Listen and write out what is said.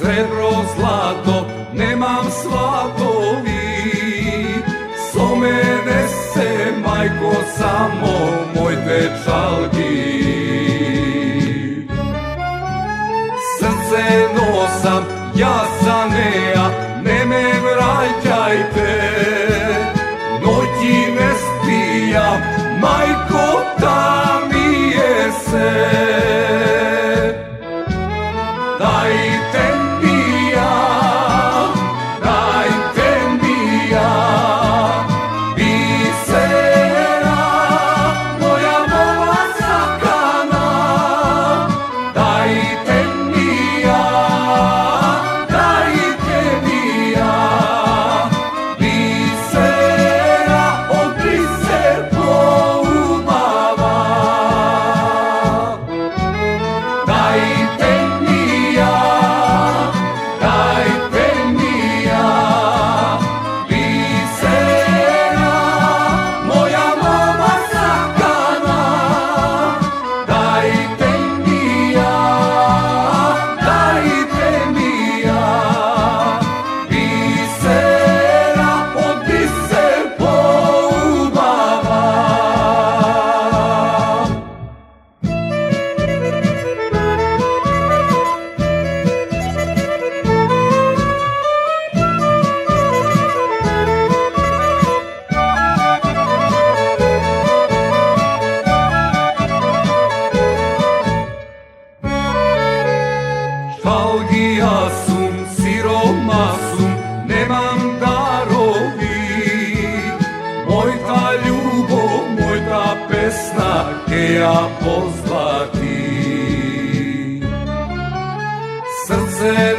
srebro, zlato, nemam svatovi. So mene se, majko, samo moj tečalki. Srce nosam, ja za neja, ne me vraćajte. Noći ne spijam, majko, tamije se. Dajte mi ja, bisera, moja mova sakana. Dajte mi ja, bisera, od biser poumava. Dajte mi ja, bisera, moja mova sakana. Dajte mi ja, bisera, od biser poumava. Šalgija sum, siroma sum, nemam darovi. Moj ta ljubov, moj ta pesna, ke ja pozvati. Srce